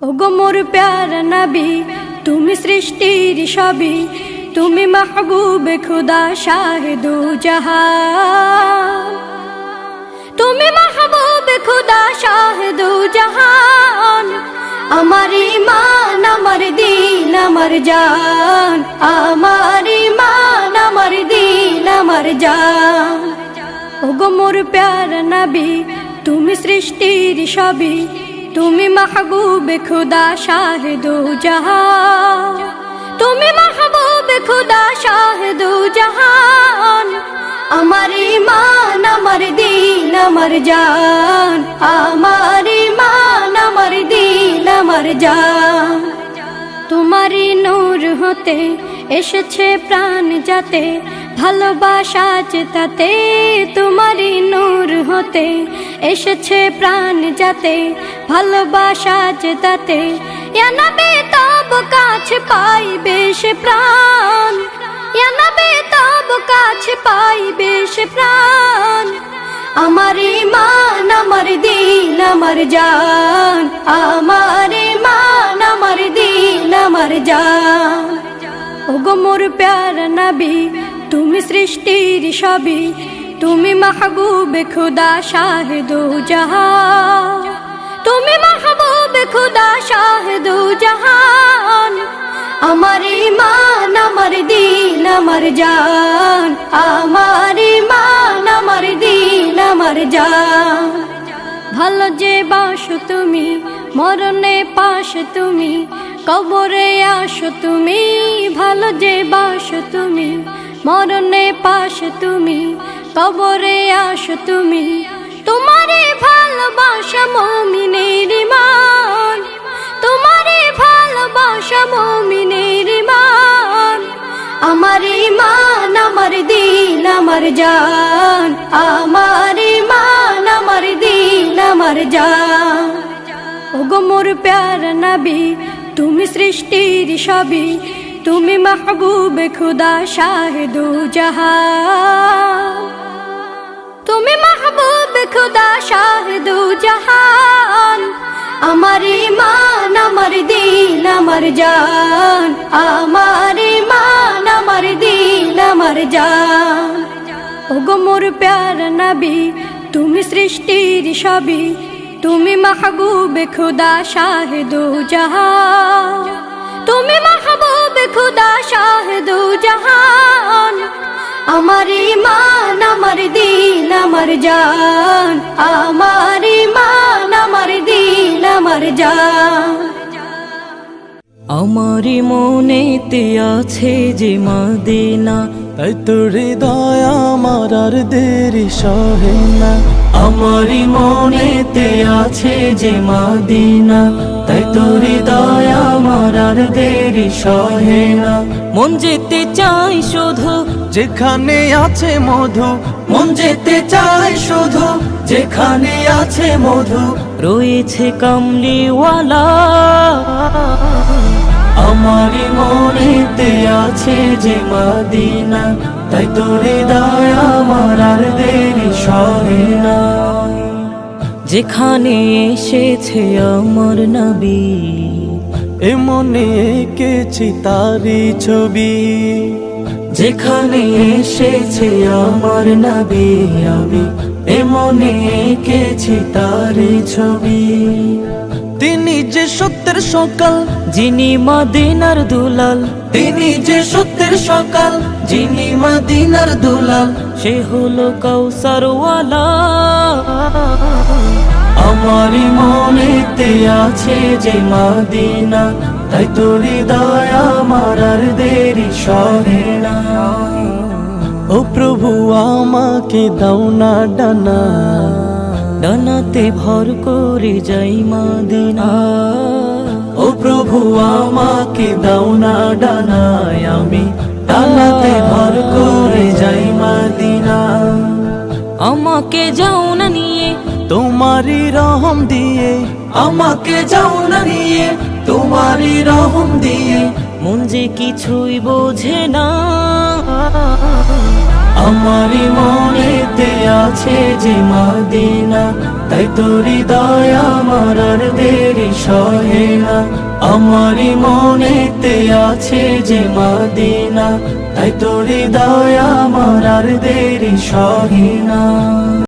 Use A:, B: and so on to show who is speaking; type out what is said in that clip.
A: ওগো মোর প্যারা নবী, তুমি সৃষ্টির সবই, তুমি মাহবুবে খুদা শাহে দু জাহান, তুমি মাহবুবে খুদা শাহে দু জাহান। আমার ঈমান, আমার দিন, আমার জান, আমার ঈমান, আমার দিন, আমার জান। ওগো মোর প্যারা নবী, তুমি সৃষ্টির সবই, তুমি মাহবুবে খুদা শাহে দু জাহান, তুমি মাহবুবে খুদা শাহে দু জাহান। আমার ঈমান, আমার দিন, আমার জান, আমার ঈমান, আমার দিন, আমার জান। তোমারই নূর হতে এসেছে প্রাণ যাতে, ভালোবাসা চেতাতে। তোমারই নূর হতে এসেছে প্রাণ যাতে, ভালোবাসা চেতাতে। ইয়া নবী তব কাছে পাইবে সে প্রাণ, ইয়া নবী তব কাছে পাইবে সে প্রাণ। আমার ঈমান, আমার দিন, আমার জান, আমার ঈমান, আমার দিন, আমার জান। ওগো মোর প্যারা নবী, তুমি সৃষ্টির সবই, তুমি মাহবুবে খুদা শাহে দু জাহান, তুমি মাহবুবে খুদা শাহে দু জাহান। আমার ঈমান, আমার দিন, আমার জান, আমার ঈমান, আমার দিন, আমার জান। ভালো যে বাসো তুমি, মরণে পাশে তুমি, কবরে আসো তুমি। ভালো যে বাসো তুমি, মরণে পাশে তুমি, কবরে আসো তুমি। তোমারে ভালোবাসা মুমিনের ঈমান, তোমারে ভালোবাসা মুমিনের ঈমান। আমার ঈমান, আমার দিন, আমার জান, আমার ঈমান, আমার দিন, আমার জান। ওগো মোর প্যারা নবী, তুমি সৃষ্টির সবই, তুমি মাহবুবে খুদা শাহে দু জাহান, তুমি মাহবুবে খুদা শাহে দু জাহান। আমার ঈমান, আমার দিন, আমার জান, আমার ঈমান, আমার দিন, আমার জান। ওগো মোর প্যারা নবী, তুমি সৃষ্টির সবই, তুমি মাহবুবে খুদা শাহে দু জাহান, তুমি মাহবুবে খুদা শাহে দু জাহান। আমার ঈমান, আমার দিন, আমার জান, আমার ঈমান, আমার দিন, আমার জান।
B: আমার মনেতে আছে যে মদিনা,
C: তাই তোর হৃদয় আমার আর দেরি সহে না।
B: আমার মনেতে আছে যে মদিনা, তাই তোর হৃদয় আমার আর দেরি সহে না। মন যেতে চাই শুধু
C: যেখানে আছে মধু,
B: মন যেতে চাই শুধু যেখানে আছে মধু, রয়েছে কামলিওয়ালা। আমার মনেতে আছে যে মদিনা, তাই তোর হৃদয় আমার আর দেরি সহে না। যেখানে এসেছে আমার নবী,
C: এ মনে এঁকেছি তারি ছবি।
B: যেখানে এসেছে আমার নবী, আমি এ মনে এঁকেছি তার ছবি।
C: তিনি যে সত্যের সকাল,
B: যিনি মদিনার দুলাল, তিনি যে সত্যের সকাল, যিনি মদিনার দুলাল, সে হলো কাউসারওয়ালা। আমার মনেতে আছে যে মদিনা, তাই তোর হৃদয় আমার আর দেরি সহে না।
C: ও প্রভু আমাকে দাও না ডানা,
B: ডানাতে ভর করে যাই মদিনা। ও প্রভু আমাকে দাও না ডানায়, আমি ডানাতে ভর করে যাই মদিনা। আমাকে যাও না নিয়ে
C: তোমারই রহম দিয়ে,
B: আমাকে যাও না নিয়ে তোমারই রহম দিয়ে, মন যে কিছুই বোঝে না। আমারই মনেতে আছে যে মদিনা, তাই তোর হৃদয় আমার আর দেরি সহে না। আমারি মনেতে আছে যে মদিনা, তাই তোর হৃদয় আমার আর দেরি সহে না।